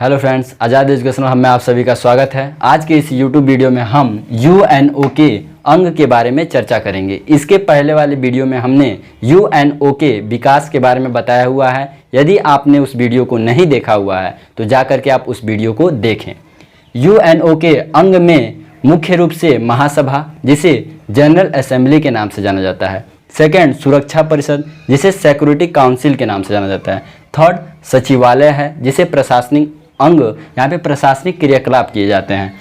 Hello friends, आज़ाद educational hub में आप सभी का स्वागत है। आज के इस यूट्यूब वीडियो में हम यूएनओ के अंग के बारे में चर्चा करेंगे। इसके पहले वाले वीडियो में हमने यूएनओ के विकास के बारे में बताया हुआ है। यदि आपने उस वीडियो को नहीं देखा हुआ है तो जा करके आप उस वीडियो को देखें। यूएनओ के अंग में मुख्य रूप से महासभा, जिसे जनरल असेंबली के नाम से जाना जाता है। सेकंड, सुरक्षा परिषद, जिसे सिक्योरिटी काउंसिल के नाम से जाना जाता है। थर्ड, सचिवालय है, जिसे प्रशासनिक अंग, यहाँ पे प्रशासनिक क्रियाकलाप किए जाते हैं।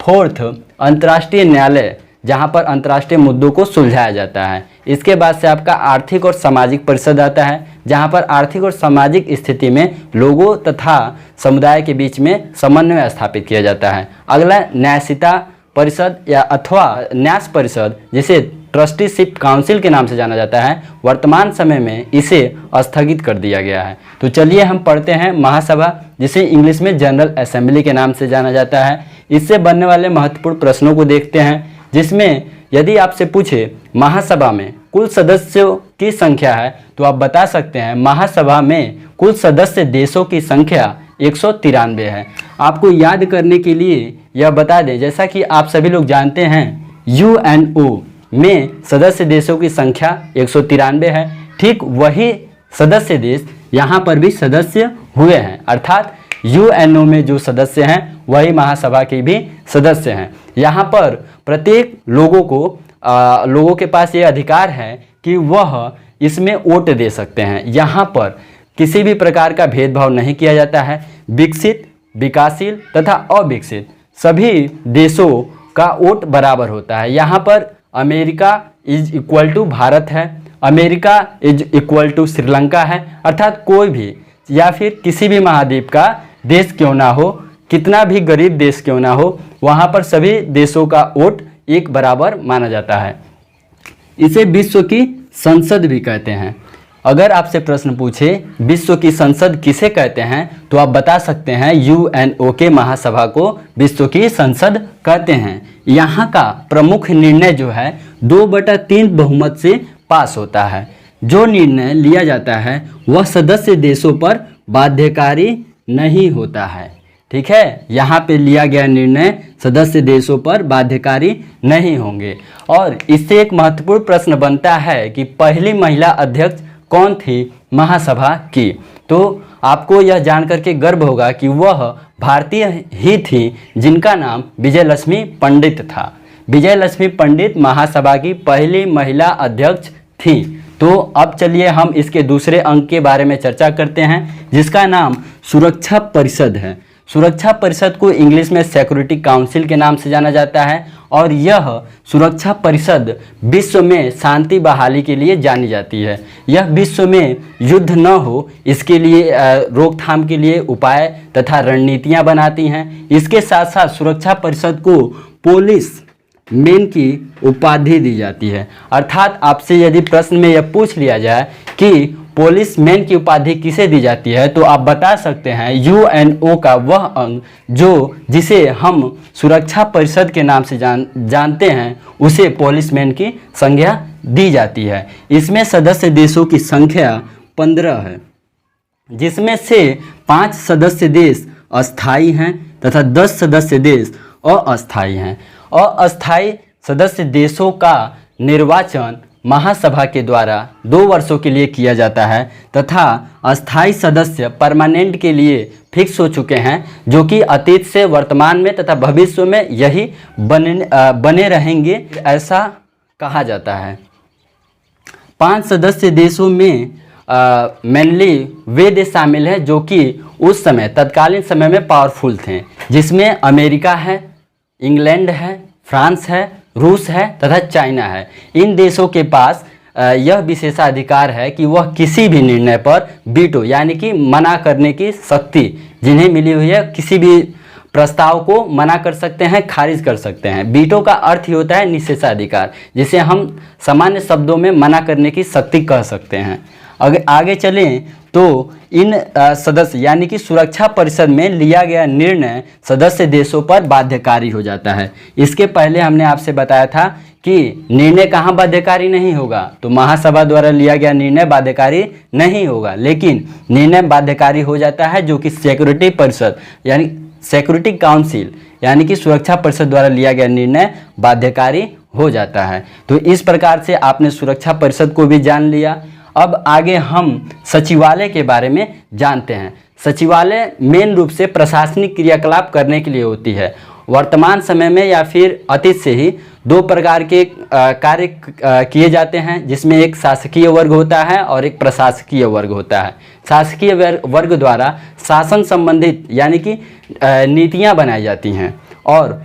फोर्थ, अंतर्राष्ट्रीय न्यायालय, जहाँ पर अंतर्राष्ट्रीय मुद्दों को सुलझाया जाता है। इसके बाद से आपका आर्थिक और सामाजिक परिषद आता है, जहाँ पर आर्थिक और सामाजिक स्थिति में लोगों तथा समुदाय के बीच में समन्वय स्थापित किया जाता है। अगला, न्यायसिता परिषद या अथवा न्यास परिषद, जिसे ट्रस्टीशिप काउंसिल के नाम से जाना जाता है। वर्तमान समय में इसे स्थगित कर दिया गया है। तो चलिए हम पढ़ते हैं महासभा, जिसे इंग्लिश में जनरल असेंबली के नाम से जाना जाता है। इससे बनने वाले महत्वपूर्ण प्रश्नों को देखते हैं, जिसमें यदि आपसे पूछे महासभा में कुल सदस्यों की संख्या है तो आप बता सकते हैं महासभा में कुल सदस्य देशों की संख्या 193 है। आपको याद करने के लिए यह बता दें, जैसा कि आप सभी लोग जानते हैं यूएनओ में सदस्य देशों की संख्या 193 है। ठीक वही सदस्य देश यहाँ पर भी सदस्य हुए हैं, अर्थात यूएनओ में जो सदस्य हैं वही महासभा के भी सदस्य हैं। यहाँ पर प्रत्येक लोगों के पास ये अधिकार है कि वह इसमें वोट दे सकते हैं। यहाँ पर किसी भी प्रकार का भेदभाव नहीं किया जाता है। विकसित, विकासशील तथा अविकसित सभी देशों का वोट बराबर होता है। यहाँ पर America is equal to Bharat है, America is equal to Sri Lanka है, अर्थात कोई भी या फिर किसी भी महाद्वीप का देश क्यों ना हो, कितना भी गरीब देश क्यों ना हो, वहाँ पर सभी देशों का वोट एक बराबर माना जाता है। इसे विश्व की संसद भी कहते हैं। अगर आपसे प्रश्न पूछे विश्व की संसद किसे कहते हैं तो आप बता सकते हैं यूएनओ के महासभा को विश्व की संसद कहते हैं। यहाँ का प्रमुख निर्णय जो है 2/3 बहुमत से पास होता है। जो निर्णय लिया जाता है वह सदस्य देशों पर बाध्यकारी नहीं होता है। ठीक है, यहाँ पे लिया गया निर्णय सदस्य देशों पर बाध्यकारी नहीं होंगे। और इससे एक महत्वपूर्ण प्रश्न बनता है कि पहली महिला अध्यक्ष कौन थी महासभा की। तो आपको यह जानकर के गर्व होगा कि वह भारतीय ही थी, जिनका नाम विजयलक्ष्मी पंडित था। विजयलक्ष्मी पंडित महासभा की पहली महिला अध्यक्ष थी। तो अब चलिए हम इसके दूसरे अंग के बारे में चर्चा करते हैं, जिसका नाम सुरक्षा परिषद है। सुरक्षा परिषद को इंग्लिश में सिक्योरिटी काउंसिल के नाम से जाना जाता है। और यह सुरक्षा परिषद विश्व में शांति बहाली के लिए जानी जाती है। यह विश्व में युद्ध न हो इसके लिए रोकथाम के लिए उपाय तथा रणनीतियां बनाती हैं। इसके साथ साथ सुरक्षा परिषद को पुलिस मैन की उपाधि दी जाती है। अर्थात आपसे यदि प्रश्न में यह पूछ लिया जाए कि पुलिस मैन की उपाधि किसे दी जाती है तो आप बता सकते हैं यूएनओ का वह अंग जिसे हम सुरक्षा परिषद के नाम से जानते हैं, उसे पुलिस मैन की संज्ञा दी जाती है। इसमें सदस्य देशों की संख्या 15 है, जिसमें से 5 सदस्य देश अस्थायी हैं तथा 10 सदस्य देश अस्थायी हैं। अस्थायी सदस्य देशों का निर्वाचन महासभा के द्वारा 2 वर्षों के लिए किया जाता है तथा अस्थायी सदस्य परमानेंट के लिए फिक्स हो चुके हैं, जो कि अतीत से वर्तमान में तथा भविष्य में यही बने रहेंगे, ऐसा कहा जाता है। 5 सदस्य देशों में मेनली वे देश शामिल हैं जो कि उस समय तत्कालीन समय में पावरफुल थे, जिसमें अमेरिका है, इंग्लैंड है, फ्रांस है, रूस है तथा चाइना है। इन देशों के पास यह विशेषाधिकार है कि वह किसी भी निर्णय पर वीटो यानी कि मना करने की शक्ति जिन्हें मिली हुई है, किसी भी प्रस्ताव को मना कर सकते हैं, खारिज कर सकते हैं। वीटो का अर्थ ही होता है निषेधाधिकार, जिसे हम सामान्य शब्दों में मना करने की शक्ति कह सकते हैं। अगर आगे चलें तो इन सदस्य यानी कि सुरक्षा परिषद में लिया गया निर्णय सदस्य देशों पर बाध्यकारी हो जाता है। इसके पहले हमने आपसे बताया था कि निर्णय कहाँ बाध्यकारी नहीं होगा, तो महासभा द्वारा लिया गया निर्णय बाध्यकारी नहीं होगा, लेकिन निर्णय बाध्यकारी हो जाता है जो कि सिक्योरिटी परिषद यानी सिक्योरिटी काउंसिल यानी कि सुरक्षा परिषद द्वारा लिया गया निर्णय बाध्यकारी हो जाता है। तो इस प्रकार से आपने सुरक्षा परिषद को भी जान लिया। अब आगे हम सचिवालय के बारे में जानते हैं। सचिवालय मेन रूप से प्रशासनिक क्रियाकलाप करने के लिए होती है। वर्तमान समय में या फिर अतीत से ही दो प्रकार के कार्य किए जाते हैं, जिसमें एक शासकीय वर्ग होता है और एक प्रशासकीय वर्ग होता है। शासकीय वर्ग द्वारा शासन संबंधित यानी कि नीतियां बनाई जाती हैं और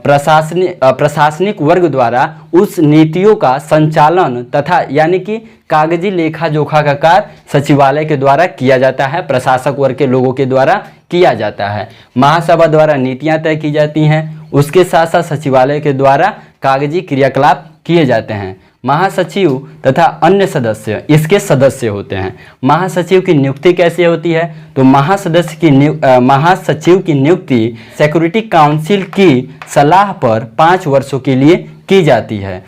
प्रशासनिक वर्ग द्वारा उस नीतियों का संचालन तथा यानी कि कागजी लेखा जोखा का कार्य सचिवालय के द्वारा किया जाता है, प्रशासक वर्ग के लोगों के द्वारा किया जाता है। महासभा द्वारा नीतियां तय की जाती हैं, उसके साथ साथ सचिवालय के द्वारा कागजी क्रियाकलाप किए जाते हैं। महासचिव तथा अन्य सदस्य इसके सदस्य होते हैं। महासचिव की नियुक्ति कैसे होती है, तो महासचिव की नियुक्ति सिक्योरिटी काउंसिल की सलाह पर 5 वर्षों के लिए की जाती है,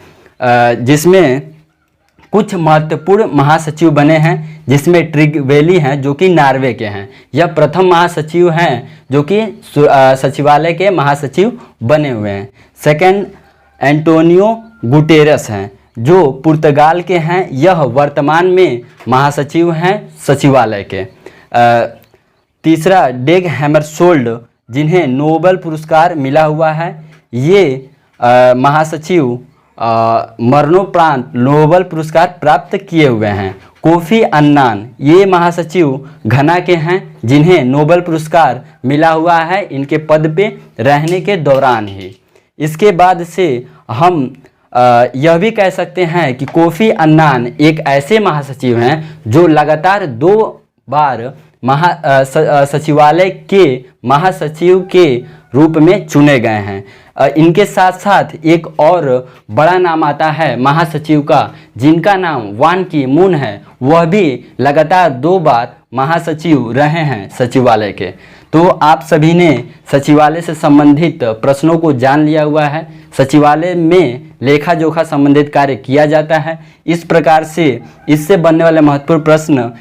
जिसमें कुछ महत्वपूर्ण महासचिव बने हैं, जिसमें ट्रिगवेली हैं जो कि नॉर्वे के हैं। यह प्रथम महासचिव हैं जो कि सचिवालय के महासचिव बने हुए हैं। सेकंड एंटोनियो गुटेरस हैं जो पुर्तगाल के हैं, यह वर्तमान में महासचिव हैं सचिवालय के। तीसरा डेग हैमरशोल्ड जिन्हें नोबेल पुरस्कार मिला हुआ है, ये महासचिव मरणोपरांत नोबेल पुरस्कार प्राप्त किए हुए हैं। कोफी अन्नान ये महासचिव घना के हैं जिन्हें नोबेल पुरस्कार मिला हुआ है इनके पद पे रहने के दौरान ही। इसके बाद से हम यह भी कह सकते हैं कि कोफी अन्नान एक ऐसे महासचिव हैं जो लगातार 2 बार सचिवालय के महासचिव के रूप में चुने गए हैं। इनके साथ साथ एक और बड़ा नाम आता है महासचिव का, जिनका नाम वान की मून है, वह भी लगातार 2 बार महासचिव रहे हैं सचिवालय के। तो आप सभी ने सचिवालय से संबंधित प्रश्नों को जान लिया हुआ है। सचिवालय में लेखा जोखा संबंधित कार्य किया जाता है। इस प्रकार से इससे बनने वाले महत्वपूर्ण प्रश्न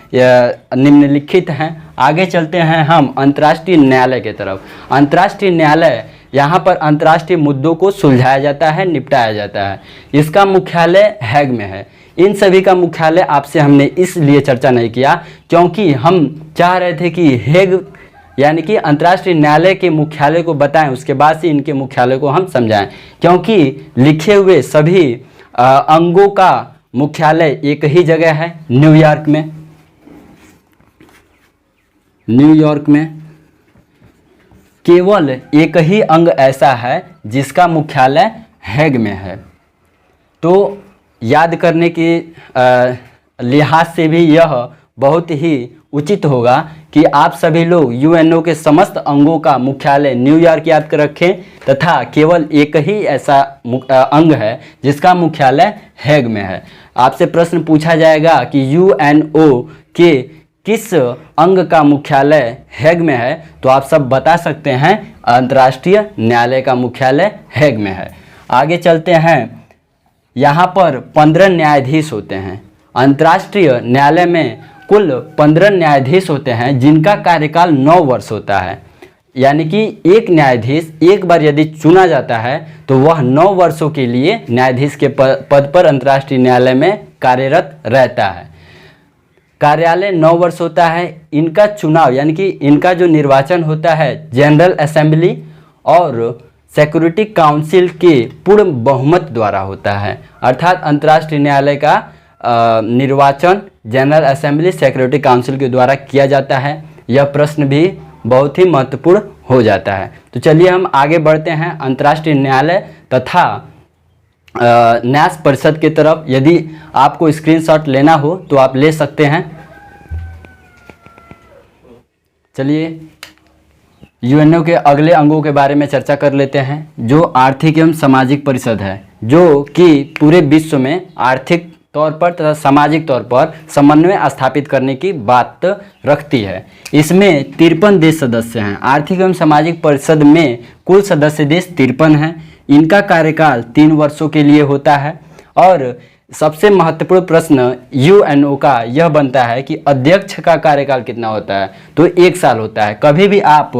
निम्नलिखित हैं। आगे चलते हैं हम अंतर्राष्ट्रीय न्यायालय की तरफ। अंतर्राष्ट्रीय न्यायालय, यहाँ पर अंतर्राष्ट्रीय मुद्दों को सुलझाया जाता है, निपटाया जाता है। इसका मुख्यालय हैग में है। इन सभी का मुख्यालय आपसे हमने इसलिए चर्चा नहीं किया क्योंकि हम चाह रहे थे कि हैग यानी कि अंतर्राष्ट्रीय न्यायालय के मुख्यालय को बताएं, उसके बाद से इनके मुख्यालय को हम समझाएं, क्योंकि लिखे हुए सभी अंगों का मुख्यालय एक ही जगह है, न्यूयॉर्क में। न्यूयॉर्क में केवल एक ही अंग ऐसा है जिसका मुख्यालय हैग में है। तो याद करने के लिहाज से भी यह बहुत ही उचित होगा कि आप सभी लोग यूएनओ के समस्त अंगों का मुख्यालय न्यूयॉर्क याद कर रखें तथा केवल एक ही ऐसा अंग है जिसका मुख्यालय हैग में है। आपसे प्रश्न पूछा जाएगा कि यूएनओ के किस अंग का मुख्यालय हैग में है, तो आप सब बता सकते हैं अंतर्राष्ट्रीय न्यायालय का मुख्यालय हैग में है। आगे चलते हैं। यहाँ पर 15 न्यायाधीश होते हैं। अंतर्राष्ट्रीय न्यायालय में कुल 15 न्यायाधीश होते हैं जिनका कार्यकाल 9 वर्ष होता है। यानी कि एक न्यायाधीश एक बार यदि चुना जाता है तो वह 9 वर्षों के लिए न्यायाधीश के पद पर अंतर्राष्ट्रीय न्यायालय में कार्यरत रहता है। कार्यालय 9 वर्ष होता है। इनका चुनाव यानी कि इनका जो निर्वाचन होता है जनरल असेंबली और सिक्योरिटी काउंसिल के पूर्ण बहुमत द्वारा होता है। अर्थात अंतर्राष्ट्रीय न्यायालय का निर्वाचन जनरल असेंबली सिक्योरिटी काउंसिल के द्वारा किया जाता है। यह प्रश्न भी बहुत ही महत्वपूर्ण हो जाता है। तो चलिए हम आगे बढ़ते हैं अंतर्राष्ट्रीय न्यायालय तथा न्यास परिषद की तरफ। यदि आपको स्क्रीनशॉट लेना हो तो आप ले सकते हैं। चलिए यूएनओ के अगले अंगों के बारे में चर्चा कर लेते हैं, जो आर्थिक एवं सामाजिक परिषद है, जो कि पूरे विश्व में आर्थिक तौर पर तथा सामाजिक तौर पर समन्वय स्थापित करने की बात रखती है। इसमें 53 देश सदस्य हैं। आर्थिक एवं सामाजिक परिषद में कुल सदस्य देश 53 हैं। इनका कार्यकाल 3 वर्षों के लिए होता है। और सबसे महत्वपूर्ण प्रश्न यूएनओ का यह बनता है कि अध्यक्ष का कार्यकाल कितना होता है, तो 1 साल होता है। कभी भी आप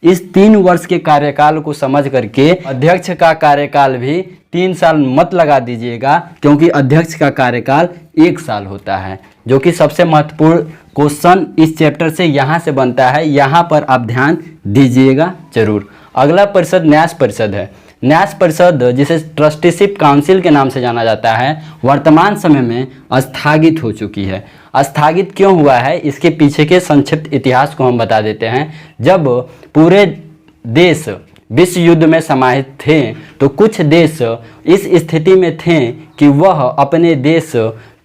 इस 3 वर्ष के कार्यकाल को समझ करके अध्यक्ष का कार्यकाल भी 3 साल मत लगा दीजिएगा, क्योंकि अध्यक्ष का कार्यकाल 1 साल होता है, जो कि सबसे महत्वपूर्ण क्वेश्चन इस चैप्टर से यहाँ से बनता है। यहाँ पर आप ध्यान दीजिएगा जरूर। अगला परिषद न्यास परिषद है। न्यास परिषद, जिसे ट्रस्टीशिप काउंसिल के नाम से जाना जाता है, वर्तमान समय में स्थगित हो चुकी है। स्थगित क्यों हुआ है, इसके पीछे के संक्षिप्त इतिहास को हम बता देते हैं। जब पूरे देश विश्व युद्ध में समाहित थे तो कुछ देश इस स्थिति में थे कि वह अपने देश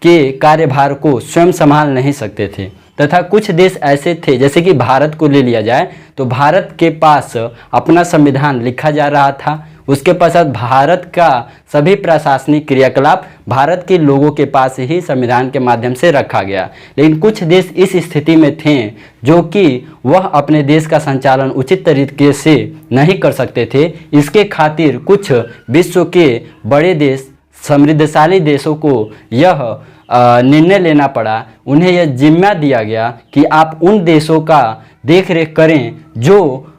के कार्यभार को स्वयं संभाल नहीं सकते थे, तथा कुछ देश ऐसे थे, जैसे कि भारत को ले लिया जाए तो भारत के पास अपना संविधान लिखा जा रहा था। उसके पश्चात भारत का सभी प्रशासनिक क्रियाकलाप भारत के लोगों के पास ही संविधान के माध्यम से रखा गया। लेकिन कुछ देश इस स्थिति में थे जो कि वह अपने देश का संचालन उचित तरीके से नहीं कर सकते थे। इसके खातिर कुछ विश्व के बड़े देश, समृद्धशाली देशों को यह निर्णय लेना पड़ा। उन्हें यह जिम्मा दिया गया कि आप उन देशों का देख रेख करें जो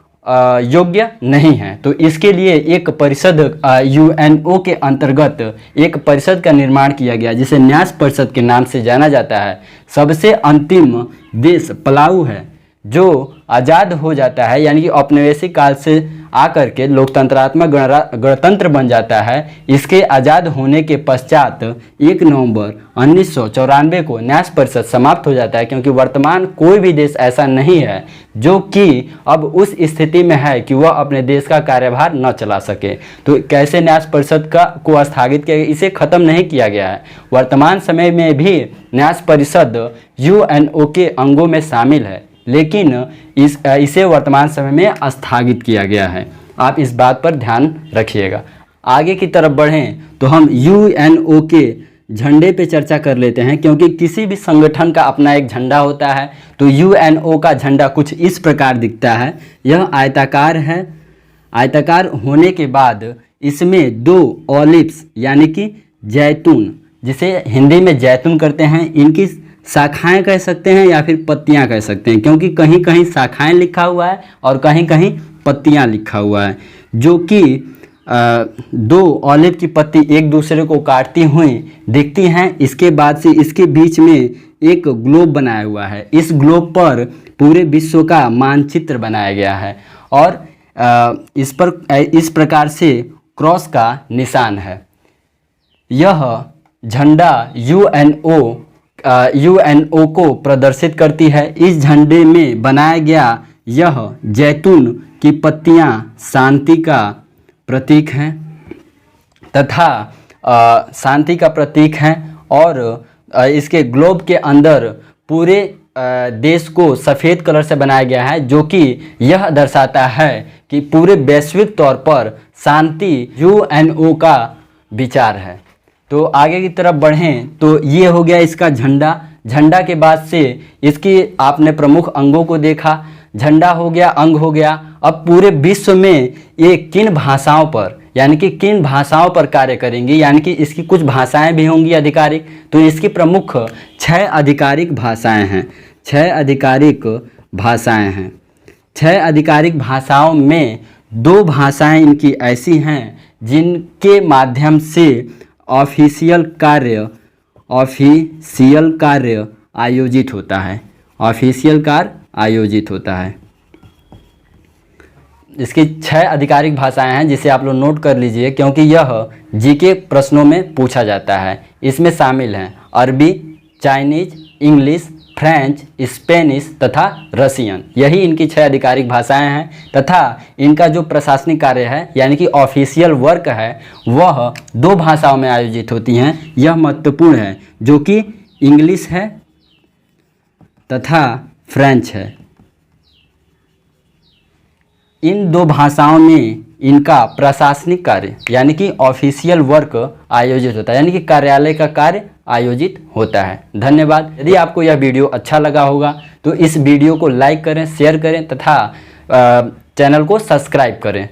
योग्य नहीं है। तो इसके लिए एक परिषद यूएनओ के अंतर्गत एक परिषद का निर्माण किया गया, जिसे न्यास परिषद के नाम से जाना जाता है। सबसे अंतिम देश पलाऊ है, जो आज़ाद हो जाता है, यानी कि औपनिवेशिक काल से आकर के लोकतंत्रात्मक गणतंत्र बन जाता है। इसके आज़ाद होने के पश्चात 1 नवंबर 1994 को न्यास परिषद समाप्त हो जाता है, क्योंकि वर्तमान कोई भी देश ऐसा नहीं है जो कि अब उस स्थिति में है कि वह अपने देश का कार्यभार न चला सके। तो कैसे न्यास परिषद को स्थगित किया गया, इसे ख़त्म नहीं किया गया है। वर्तमान समय में भी न्यास परिषद यूएनओ के अंगों में शामिल है, लेकिन इसे वर्तमान समय में स्थगित किया गया है। आप इस बात पर ध्यान रखिएगा। आगे की तरफ बढ़ें तो हम यूएनओ के झंडे पे चर्चा कर लेते हैं, क्योंकि किसी भी संगठन का अपना एक झंडा होता है। तो यूएनओ का झंडा कुछ इस प्रकार दिखता है। यह आयताकार है। आयताकार होने के बाद इसमें 2 ऑलिव्स यानी कि जैतून, जिसे हिंदी में जैतून करते हैं, इनकी शाखाएं कह सकते हैं या फिर पत्तियां कह सकते हैं, क्योंकि कहीं कहीं शाखाएं लिखा हुआ है और कहीं कहीं पत्तियां लिखा हुआ है, जो कि 2 ऑलिव की पत्ती एक दूसरे को काटती हुई दिखती हैं। इसके बाद से इसके बीच में एक ग्लोब बनाया हुआ है। इस ग्लोब पर पूरे विश्व का मानचित्र बनाया गया है और इस पर इस प्रकार से क्रॉस का निशान है। यह झंडा यूएनओ को प्रदर्शित करती है। इस झंडे में बनाया गया यह जैतून की पत्तियां शांति का प्रतीक हैं तथा शांति का प्रतीक हैं, और इसके ग्लोब के अंदर पूरे देश को सफ़ेद कलर से बनाया गया है, जो कि यह दर्शाता है कि पूरे वैश्विक तौर पर शांति यूएनओ का विचार है। तो आगे की तरफ बढ़ें तो ये हो गया इसका झंडा। झंडा के बाद से इसकी आपने प्रमुख अंगों को देखा। झंडा हो गया, अंग हो गया। अब पूरे विश्व में ये किन भाषाओं पर, यानी कि किन भाषाओं पर कार्य करेंगी, यानी कि इसकी कुछ भाषाएं भी होंगी आधिकारिक। तो इसकी प्रमुख 6 आधिकारिक भाषाएं हैं। 6 आधिकारिक भाषाएं हैं। 6 आधिकारिक भाषाओं में 2 भाषाएं इनकी ऐसी हैं जिनके माध्यम से ऑफिशियल कार्य आयोजित होता है। ऑफिशियल कार्य आयोजित होता है। इसकी 6 आधिकारिक भाषाएं हैं, जिसे आप लोग नोट कर लीजिए, क्योंकि यह जीके प्रश्नों में पूछा जाता है। इसमें शामिल हैं अरबी, चाइनीज, इंग्लिश, फ्रेंच, स्पेनिश तथा रसियन। यही इनकी 6 आधिकारिक भाषाएं हैं तथा इनका जो प्रशासनिक कार्य है, यानी कि ऑफिशियल वर्क है, वह 2 भाषाओं में आयोजित होती हैं। यह महत्वपूर्ण है, जो कि इंग्लिश है तथा फ्रेंच है। इन 2 भाषाओं में इनका प्रशासनिक कार्य यानी कि ऑफिशियल वर्क आयोजित होता है, यानी कि कार्यालय का कार्य आयोजित होता है। धन्यवाद। यदि आपको यह वीडियो अच्छा लगा होगा तो इस वीडियो को लाइक करें, शेयर करें तथा चैनल को सब्सक्राइब करें।